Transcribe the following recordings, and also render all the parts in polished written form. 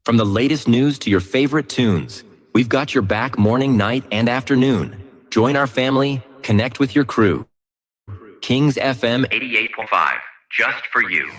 From the latest news to your favorite tunes, we've got your back morning, night, and afternoon. Join our family, connect with your crew. Kings FM 88.5, just for you.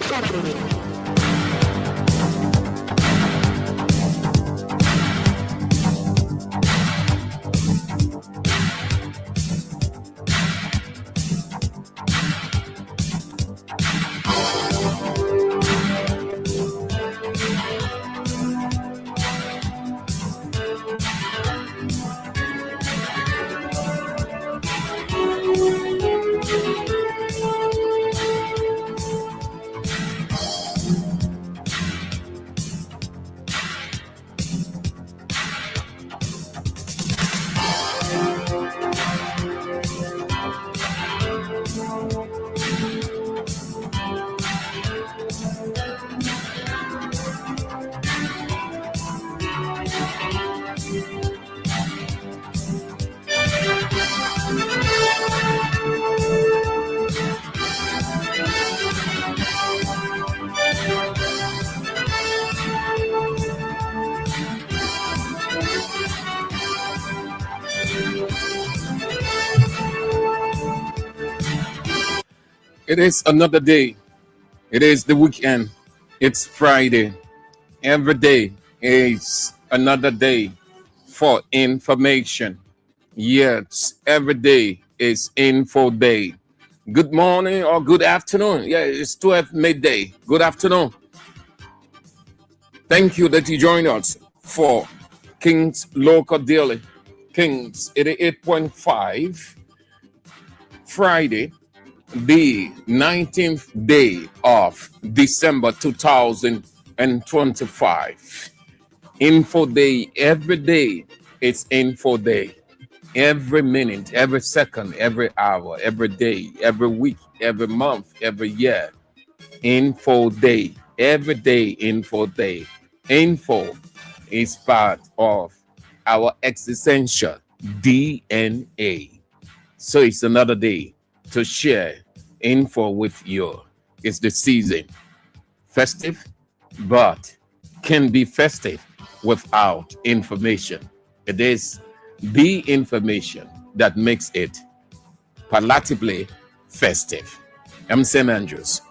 It is another day. It is the weekend. It's Friday. Every day is another day for information. Yes, every day is info day. Good morning or good afternoon. Yeah, it's 12 midday. Good afternoon. Thank you that you joined us for King's Local Daily. Kings 88.5. Friday, the 19th day of December 2025. Info day, every day it's info day. Every minute, every second, every hour, every day, every week, every month, every year. Info day, every day, info day. Info is part of our existential DNA. So it's another day to share info with you. It's the season. Festive, but can be festive without information. It is the information that makes it palatably festive. I'm Sam Andrews.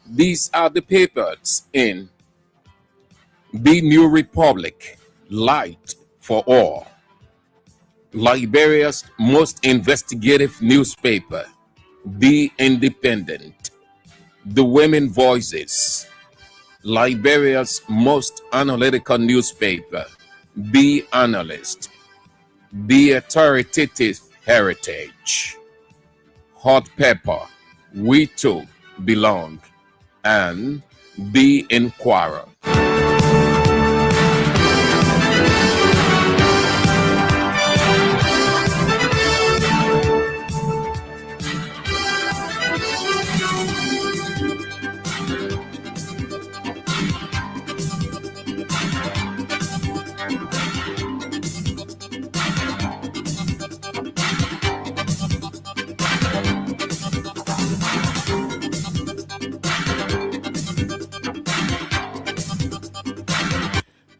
These are the papers in The New Republic, Light for All, Liberia's most investigative newspaper, The Independent, The Women Voices, Liberia's most analytical newspaper, The Analyst, The Authoritative Heritage, Hot Pepper, We Too Belong, and The Inquirer.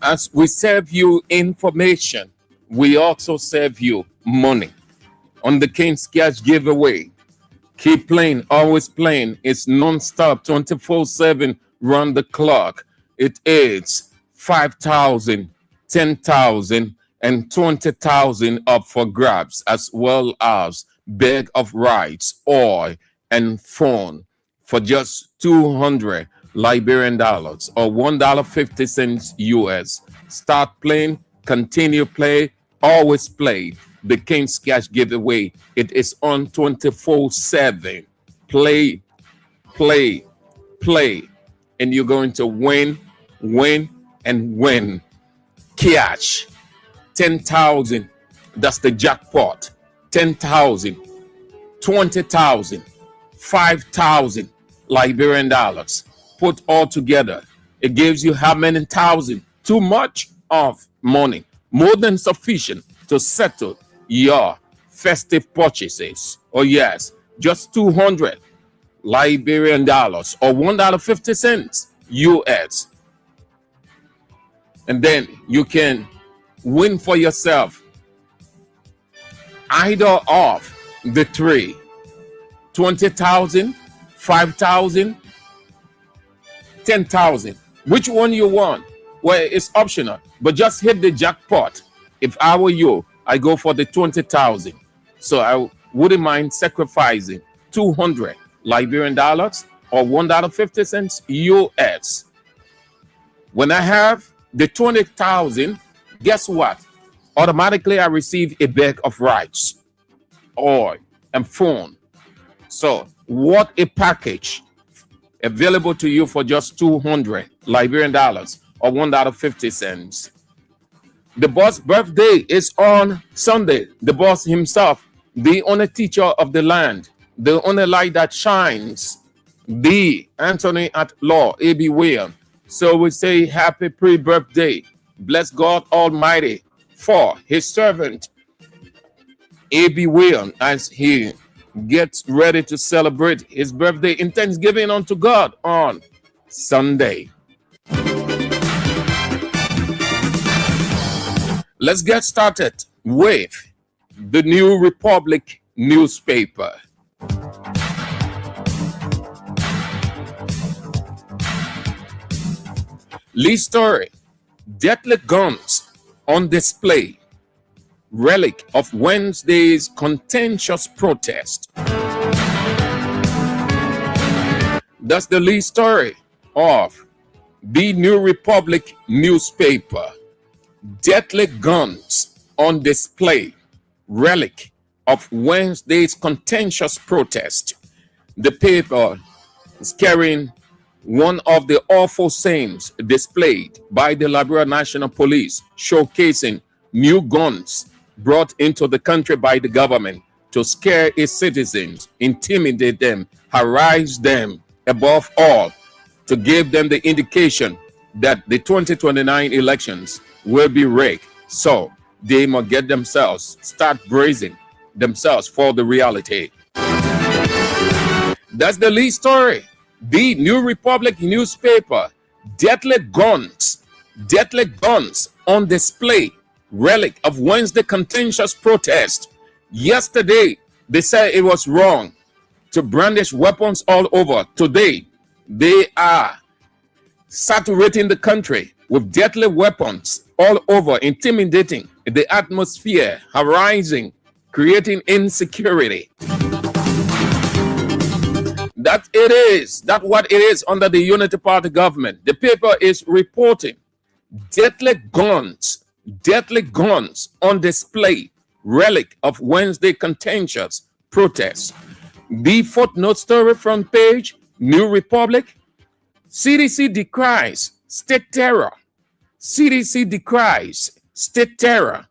As we serve you information, we also serve you money. On the King's Cash giveaway, keep playing, always playing. It's non-stop, 24/7, round the clock. It is 5,000, 10,000, and 20,000 up for grabs, as well as bag of rice, oil, and phone for just 200 Liberian dollars or $1.50 US. Start playing, continue play, always play. The King's Cash giveaway. It is on 24/7. Play, play, play, and you're going to win, win, and win. Cash, 10,000. That's the jackpot. 10,000, 20,000, 5,000, Liberian dollars. Put all together, it gives you how many thousand? Too much of money, more than sufficient to settle your festive purchases. Oh, yes, just 200 Liberian dollars or $1.50 US. And then you can win for yourself either of the three: 20,000, 5,000, 10,000. Which one you want? Well, it's optional, but just hit the jackpot. If I were you, I go for the 20,000. So I wouldn't mind sacrificing 200 Liberian dollars or $1.50 US. When I have the 20,000, guess what? Automatically I receive a bag of rice, oil, and phone. So what a package available to you for just 200 Liberian dollars or $1.50. The boss' birthday is on Sunday. The boss himself, the only teacher of the land, the only light that shines, the Anthony at Law, A.B. Williams. So we say happy pre-birthday. Bless God Almighty for his servant, A.B. Williams, as he gets ready to celebrate his birthday in thanksgiving unto God on Sunday. Let's get started with the New Republic newspaper. Lead story: deadly guns on display, relic of Wednesday's contentious protest. That's the lead story of the New Republic newspaper. Deadly guns on display, relic of Wednesday's contentious protest. The paper is carrying one of the awful scenes displayed by the Liberia National Police, showcasing new guns brought into the country by the government to scare its citizens, intimidate them, harass them, above all, to give them the indication that the 2029 elections will be rigged. So they must get themselves, start bracing themselves for the reality. That's the lead story. The New Republic newspaper. Deadly guns on display, relic of Wednesday contentious protest. Yesterday, they said it was wrong to brandish weapons all over. Today, they are saturating the country with deadly weapons all over, intimidating the atmosphere, harassing, creating insecurity. That's what it is under the Unity Party government. The paper is reporting deadly guns on display, relic of Wednesday contentious protests. The footnote story front page, New Republic. CDC decries state terror. CDC decries state terror.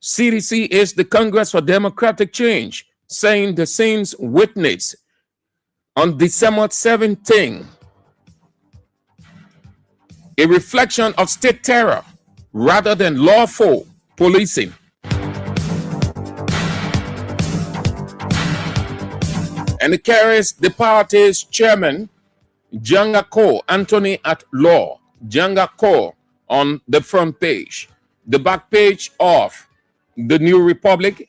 CDC is the Congress for Democratic Change, saying the scenes witnessed on December 17, a reflection of state terror rather than lawful policing. And it carries the party's chairman, Janga Ko, Anthony at Law, Janga Ko, on the front page. The back page of the New Republic.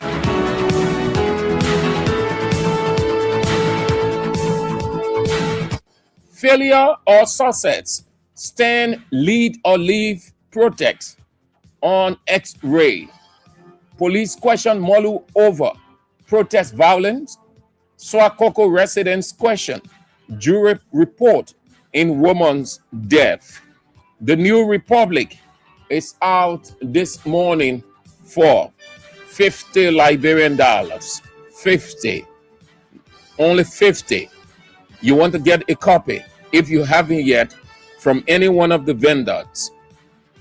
Failure or success? Stand, lead or leave protest on X-ray. Police question Molu over protest violence. Swakoko residents question jury report in woman's death. The New Republic is out this morning for 50 Liberian dollars. 50. Only 50. You want to get a copy, if you haven't yet, from any one of the vendors,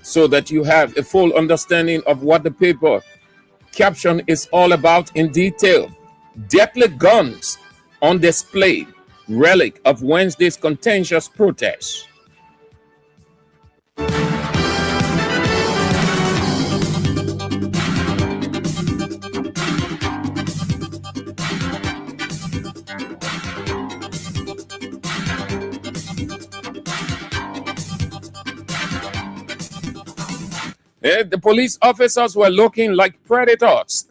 so that you have a full understanding of what the paper caption is all about in detail. Deadly guns on display, relic of Wednesday's contentious protests. The police officers were looking like predators.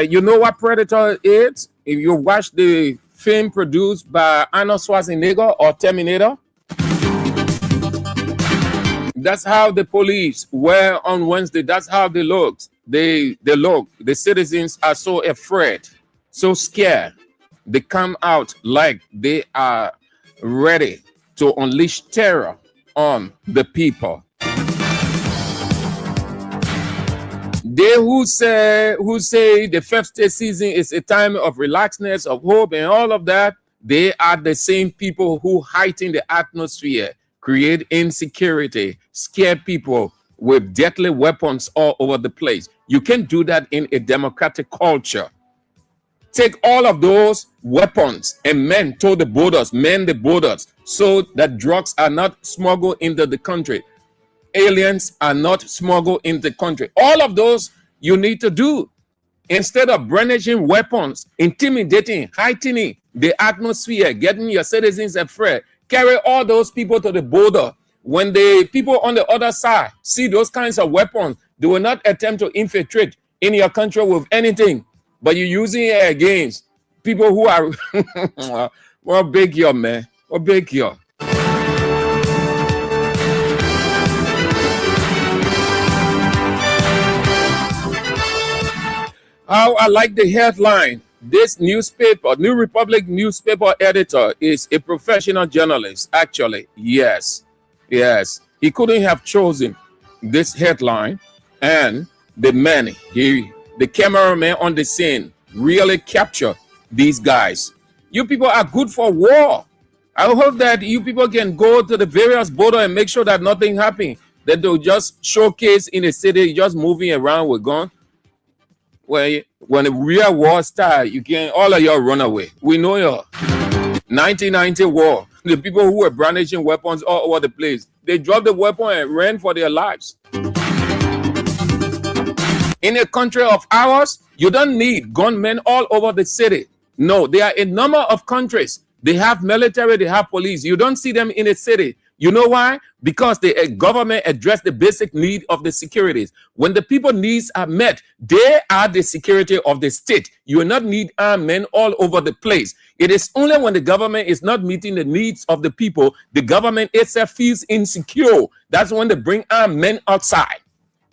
You know what Predator is? If you watch the film produced by Arnold Schwarzenegger or Terminator, that's how the police were on Wednesday. That's how they looked. They look. The citizens are so afraid, so scared. They come out like they are ready to unleash terror on the people. They who say the festive season is a time of relaxedness, of hope, and all of that, they are the same people who heighten the atmosphere, create insecurity, scare people with deadly weapons all over the place. You can't do that in a democratic culture. Take all of those weapons and man the borders, so that drugs are not smuggled into the country. Aliens are not smuggled in the country. All of those you need to do. Instead of brandishing weapons, intimidating, heightening the atmosphere, getting your citizens afraid, carry all those people to the border. When the people on the other side see those kinds of weapons, they will not attempt to infiltrate in your country with anything, but you're using it against people who are well, big yo, man. Well, big yo. How I like the headline. This newspaper, New Republic newspaper editor is a professional journalist, actually. Yes. He couldn't have chosen this headline, and the cameraman on the scene really captured these guys. You people are good for war. I hope that you people can go to the various border and make sure that nothing happens. That they'll just showcase in a city, just moving around with guns. When the real war starts, you can all of y'all run away. We know y'all. 1990 war. The people who were brandishing weapons all over the place, they dropped the weapon and ran for their lives. In a country of ours, you don't need gunmen all over the city. No, there are a number of countries. They have military, they have police. You don't see them in a city. You know why? Because the government addressed the basic need of the securities. When the people needs are met, they are the security of the state. You will not need armed men all over the place. It is only when the government is not meeting the needs of the people, the government itself feels insecure. That's when they bring armed men outside.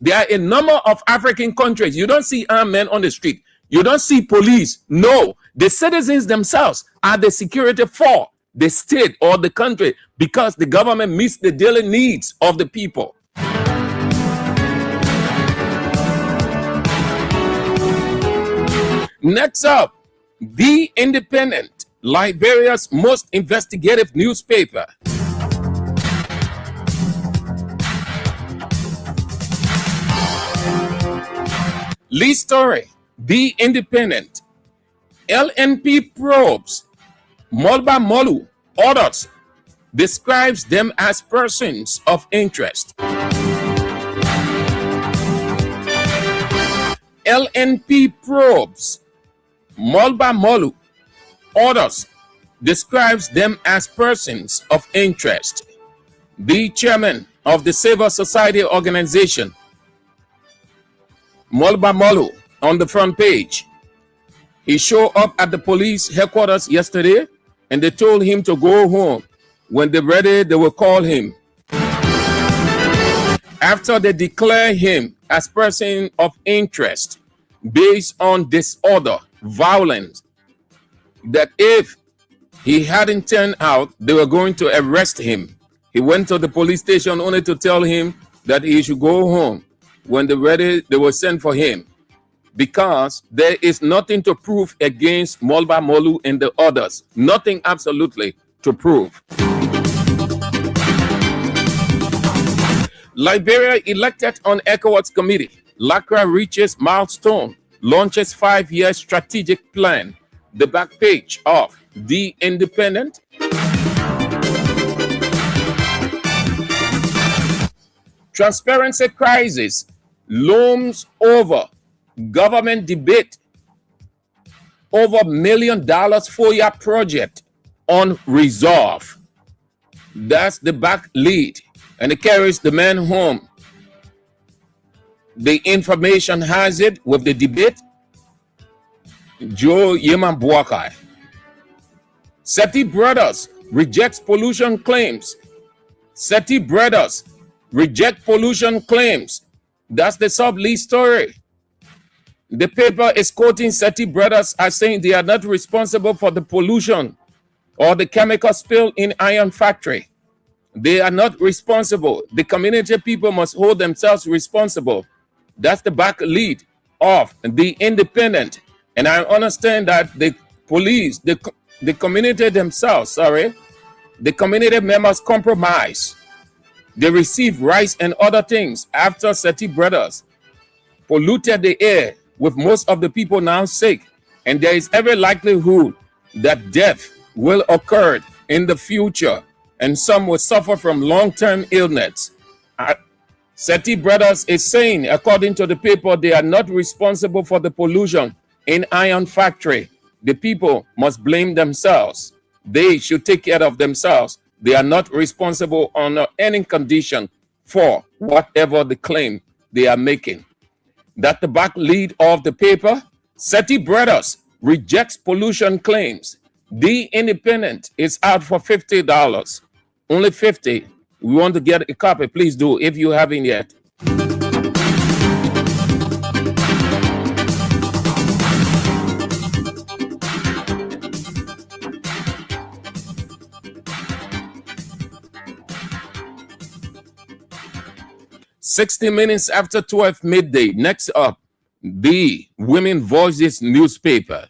There are a number of African countries. You don't see armed men on the street. You don't see police. No, the citizens themselves are the security for the state or the country, because the government meets the daily needs of the people. Next up, The Independent, Liberia's most investigative newspaper. Lead story, The Independent. LNP probes Molba Molu orders, describes them as persons of interest. LNP probes Molba Molu orders, describes them as persons of interest. The chairman of the Civil Society Organization, Molba Molu, on the front page, he showed up at the police headquarters yesterday, and they told him to go home. When they're ready, they will call him. After they declare him as person of interest based on disorder, violence, that if he hadn't turned out, they were going to arrest him. He went to the police station only to tell him that he should go home. When they're ready, they will send for him, because there is nothing to prove against Molba Molu and the others. Nothing absolutely to prove. Liberia elected on ECOWAS committee. LACRA reaches milestone, launches 5-year strategic plan. The back page of The Independent. Transparency crisis looms over government debate over $1 million FOIA project unresolved. That's the back lead, and it carries the man home. The information has it with the debate. Joe Yeman Buakai. SETI Brothers rejects pollution claims. SETI Brothers reject pollution claims. That's the sub-lead story. The paper is quoting SETI Brothers as saying they are not responsible for the pollution or the chemical spill in iron factory. They are not responsible. The community people must hold themselves responsible. That's the back lead of The Independent. And I understand that the police, the community themselves, the community members compromise. They receive rice and other things after SETI Brothers polluted the air with most of the people now sick. And there is every likelihood that death will occur in the future and some will suffer from long-term illness. SETI Brothers is saying, according to the paper, they are not responsible for the pollution in iron factory. The people must blame themselves. They should take care of themselves. They are not responsible under any condition for whatever the claim they are making. That the back lead of the paper, SETI Brothers rejects pollution claims. The Independent is out for $50. Only $50. We want to get a copy. Please do if you haven't yet. "60 minutes after 12 midday. Next up, the Women Voices newspaper.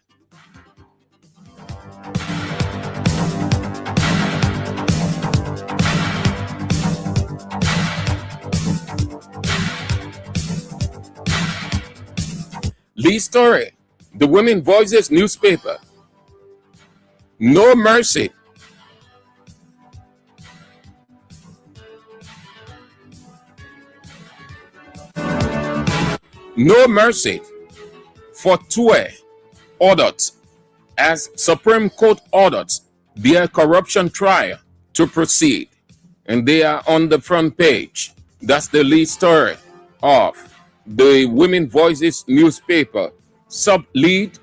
Lead story, the Women Voices newspaper. No mercy. No mercy for Tue audits as Supreme Court orders their corruption trial to proceed. And they are on the front page. That's the lead story of the Women Voices newspaper. Sub-lead,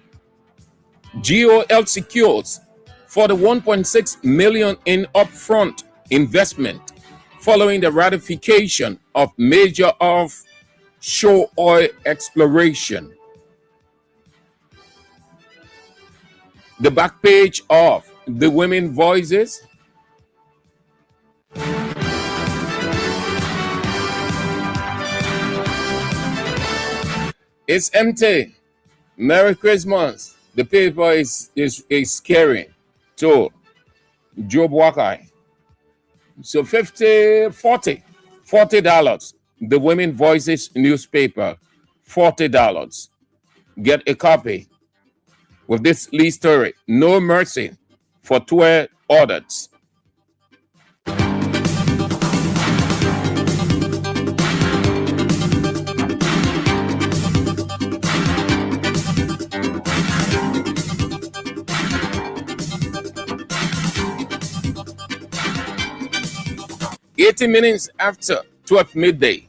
GOL secures for the 1.6 million in upfront investment following the ratification of major offshore oil exploration. The back page of the Women Voices. It's empty. Merry Christmas. The paper is carrying to Joe Wakai. So $40. The Women Voices newspaper, $40. Get a copy with this lead story. No mercy for 12 audits. "80 minutes after 12 midday,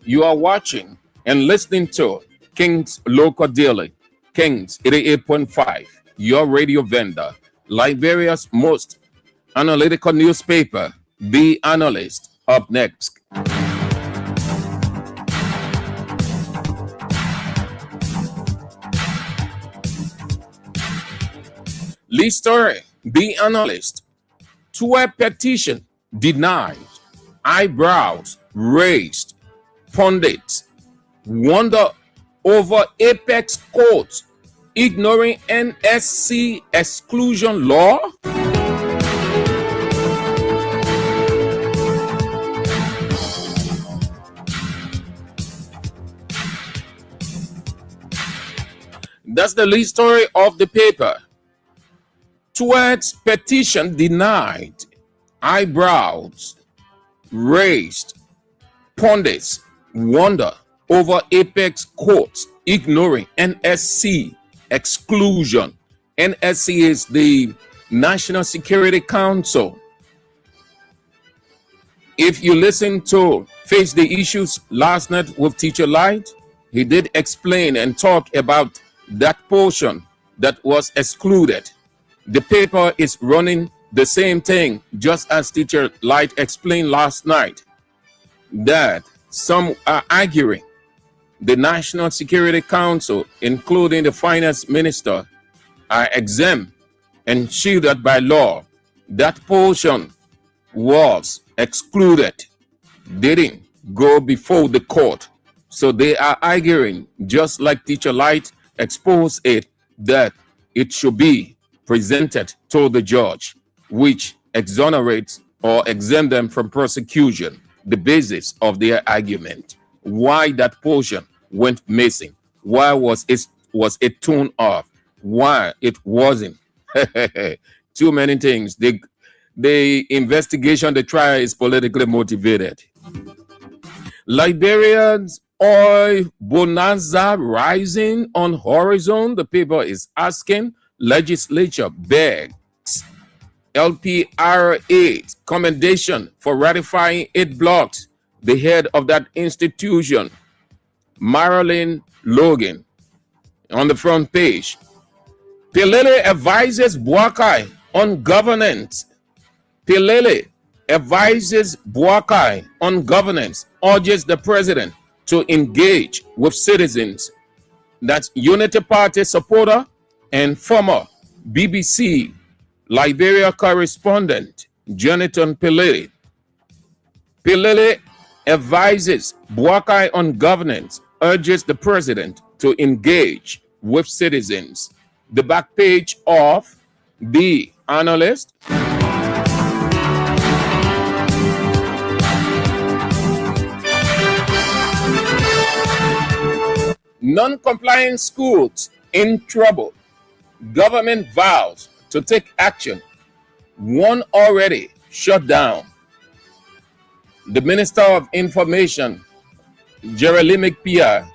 you are watching and listening to King's Local Daily, King's 88.5, your radio vendor, Liberia's most analytical newspaper, The Analyst. Up next. Lead story, The Analyst. Tue petition denied. Eyebrows raised. Pundits wonder over Apex courts ignoring NSC exclusion law. That's the lead story of the paper. Towards petition denied, eyebrows raised, pundits wonder over apex courts ignoring NSC exclusion. NSC is the National Security Council. If you listen to Face the Issues last night with Teacher Light, he did explain and talk about that portion that was excluded. The paper is running the same thing, just as Teacher Light explained last night, that some are arguing the National Security Council, including the Finance Minister, are exempt and shielded by law. That portion was excluded, didn't go before the court. So they are arguing, just like Teacher Light exposed it, that it should be presented to the judge, which exonerates or exempt them from prosecution. The basis of their argument, why that portion went missing, why was it torn off, why it wasn't. Too many things. The investigation, the trial is politically motivated. Liberia's oil bonanza rising on horizon. The paper is asking, legislature begs LPRA commendation for ratifying 8 blocks. The head of that institution, Marilyn Logan, on the front page. Pilele advises Boakai on governance. Pilele advises Boakai on governance, urges the president to engage with citizens. That's Unity Party supporter and former BBC Liberia correspondent Jonathan Pilele. Pilele advises Boakai on governance, urges the president to engage with citizens. The back page of The Analyst. Non-compliant schools in trouble. Government vows to take action. One already shut down. The Minister of Information, Jeremy McPeer,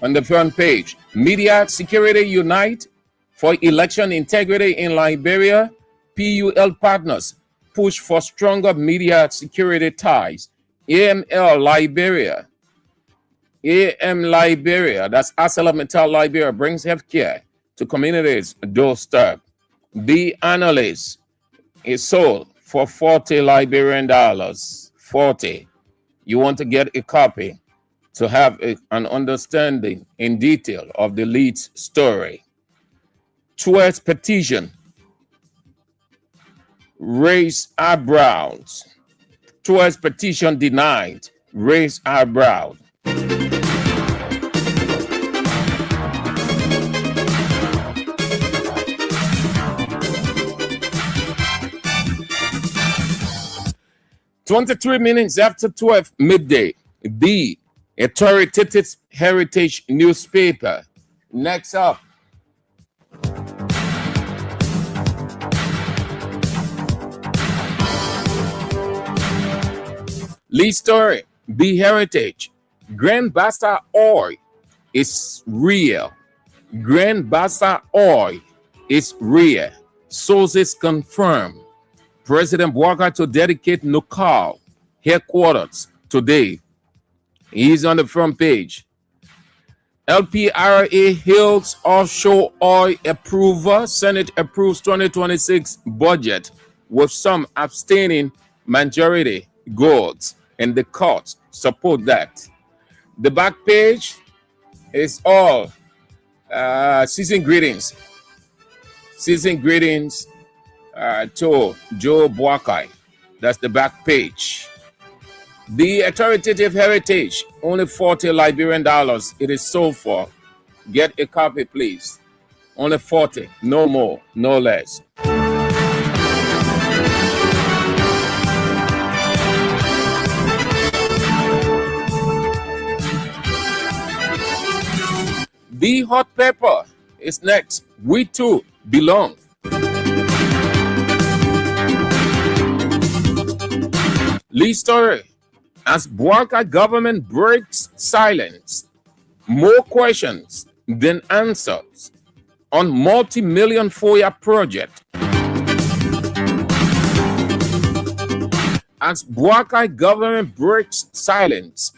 on the front page. Media Security Unite for Election Integrity in Liberia. PUL partners push for stronger media security ties. AML Liberia. AM Liberia, that's ArcelorMittal Liberia, brings healthcare to communities doorstep. The Analyst is sold for 40 Liberian dollars. 40. You want to get a copy to have an understanding in detail of the lead story. Towards petition, raise eyebrows. Towards petition denied, raise eyebrows. "23 minutes after 12 midday, the authoritative Heritage newspaper." Next up, lead story, The Heritage. Grand Bassa oil is real. Grand Bassa oil is real. Sources confirm. President Boakai to dedicate Nukal headquarters today. He's on the front page. LPRA Hills offshore oil approval. Senate approves 2026 budget with some abstaining majority goals, and the courts support that. The back page is all season greetings. Season greetings to Joe Boakai. That's the back page. The authoritative Heritage, only 40 Liberian dollars. It is sold for. Get a copy, please. Only 40, no more, no less. The Hot Pepper is next. We too belong. Lead story. As Bouaka government breaks silence, more questions than answers on multi-million FOIA project. As Bouaka government breaks silence,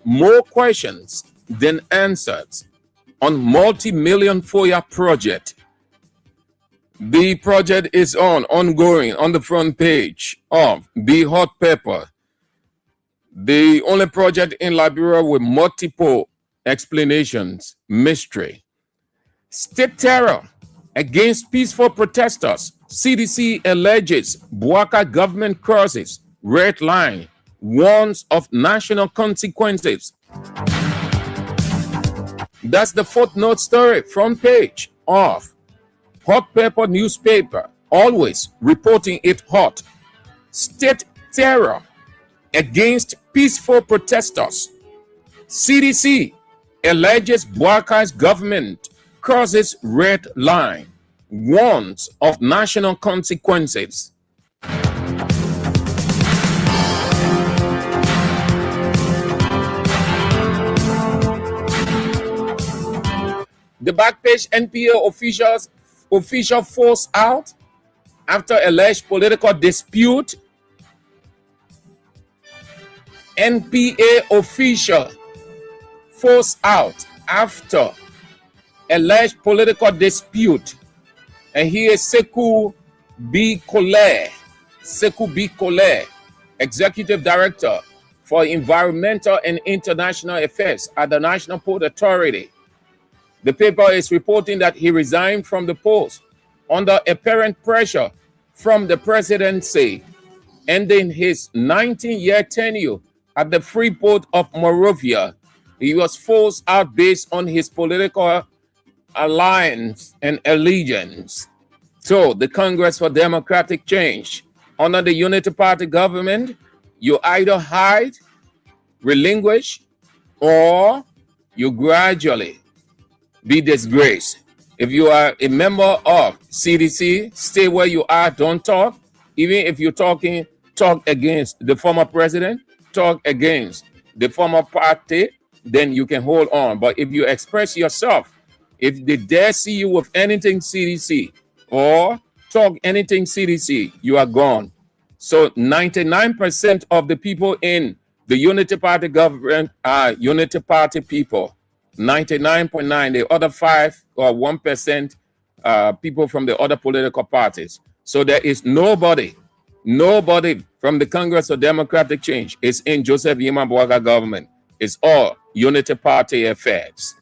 more questions than answers on multi-million FOIA project. The project is ongoing on the front page of the Hot Pepper, the only project in Liberia with multiple explanations, mystery. State terror against peaceful protesters. CDC alleges Bouaka government crosses red line, warns of national consequences. That's the footnote story, front page of Hot Pepper newspaper, always reporting it hot. State terror against peaceful protesters. CDC alleges Bouaka's government crosses red line, warns of national consequences. The back page, NPA official force out after alleged political dispute. NPA official force out after alleged political dispute. And here is Sekou B. Kole, Executive Director for Environmental and International Affairs at the National Port Authority. The paper is reporting that he resigned from the post under apparent pressure from the presidency, ending his 19-year tenure at the free port of Monrovia. He was forced out based on his political alliance and allegiance. So the Congress for Democratic Change, under the Unity Party government, you either hide, relinquish, or you gradually be disgraced. If you are a member of CDC, stay where you are, don't talk. Even if you're talking, talk against the former president, talk against the former party, then you can hold on. But if you express yourself, if they dare see you with anything CDC or talk anything CDC, you are gone. So 99% of the people in the Unity Party government are Unity Party people. 99.9, the other 5 or 1% people from the other political parties. So there is nobody from the Congress of Democratic Change is in Joseph Yema Bouaka government. It's all Unity Party affairs.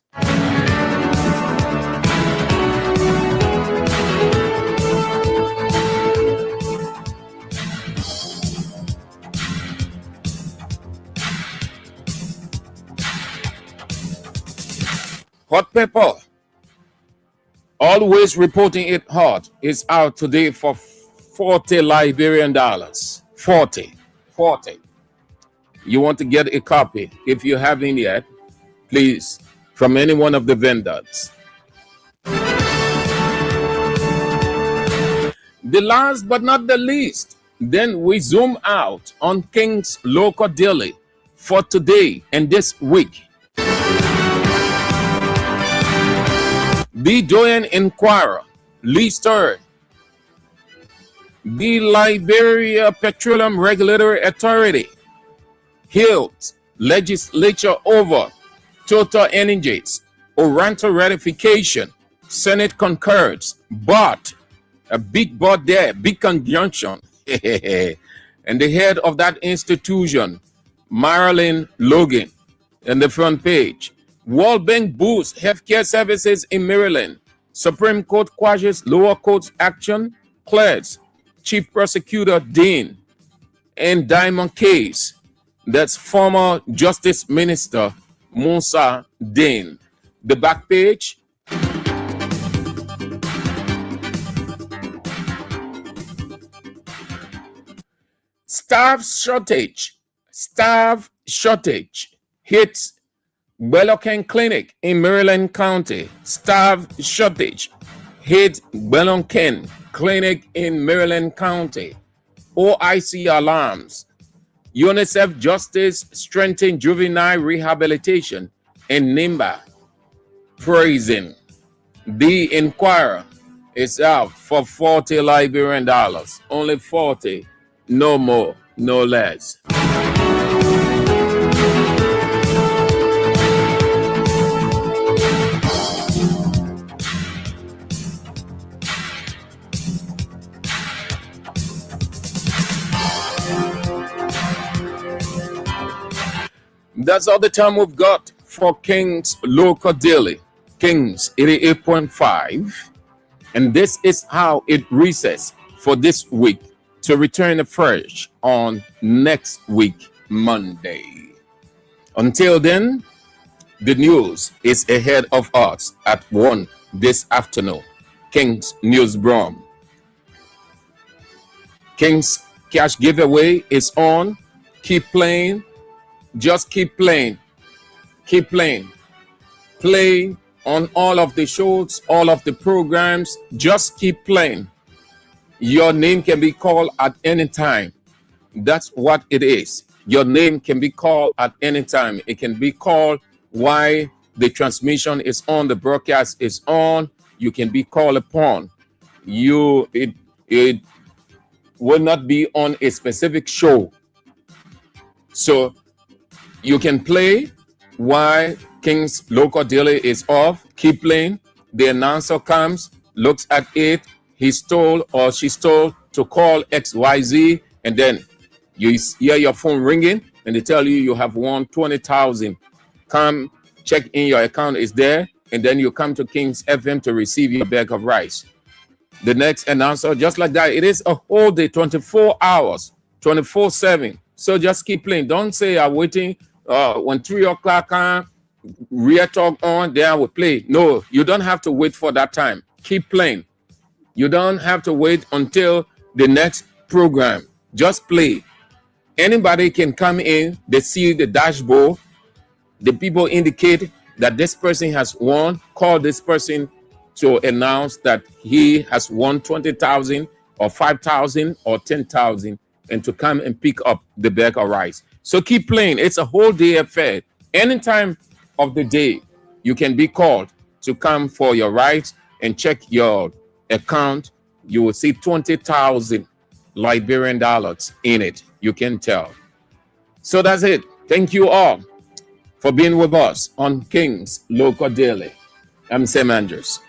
Hot Pepper, always reporting it hot, is out today for $40 Liberian. 40. You want to get a copy? If you haven't yet, please, from any one of the vendors. The last but not the least, then we zoom out on King's Local Daily for today and this week. The Doyen Inquirer, Lee Stern. The Liberia Petroleum Regulatory Authority held legislature over Total Energies, Oranto ratification. Senate concurs, but a big but there, big conjunction. And the head of that institution, Marilyn Logan, on the front page. World Bank boosts healthcare services in Maryland. Supreme Court quashes lower court's action, clears Chief Prosecutor Dean in Diamond case. That's former Justice Minister Musa Dean. The back page. Staff shortage hits Bellocan Clinic in Maryland County. Staff shortage hit Bellocan Clinic in Maryland County. OIC alarms. UNICEF Justice Strengthen Juvenile Rehabilitation, and NIMBA praising. The Inquirer is out for 40 Liberian dollars. Only 40, no more, no less. That's all the time we've got for King's Local Daily, King's 88.5. And this is how it resets for this week, to return afresh on next week, Monday. Until then, the news is ahead of us at 1 this afternoon. King's News Brom. King's Cash Giveaway is on. Keep playing. Just keep playing. Keep playing. Play on all of the shows, all of the programs. Just keep playing. Your name can be called at any time. That's what it is. Your name can be called at any time. It can be called while the transmission is on, the broadcast is on. You can be called upon. It will not be on a specific show. So you can play while King's Local Daily is off. Keep playing. The announcer comes, looks at it. He's told or she's told to call XYZ, and then you hear your phone ringing, and they tell you you have won 20,000. Come check in, your account is there, and then you come to King's FM to receive your bag of rice. The next announcer, just like that. It is a whole day, 24 hours, 24/7. So just keep playing. Don't say I'm waiting. When 3 o'clock on, Real Talk on, then I will play. No, you don't have to wait for that time. Keep playing. You don't have to wait until the next program. Just play. Anybody can come in. They see the dashboard. The people indicate that this person has won. Call this person to announce that he has won 20,000 or 5,000 or 10,000, and to come and pick up the bag of rice. So keep playing. It's a whole day affair. Any time of the day, you can be called to come for your rights and check your account. You will see 20,000 Liberian dollars in it. You can tell. So that's it. Thank you all for being with us on King's Local Daily. I'm Sam Andrews.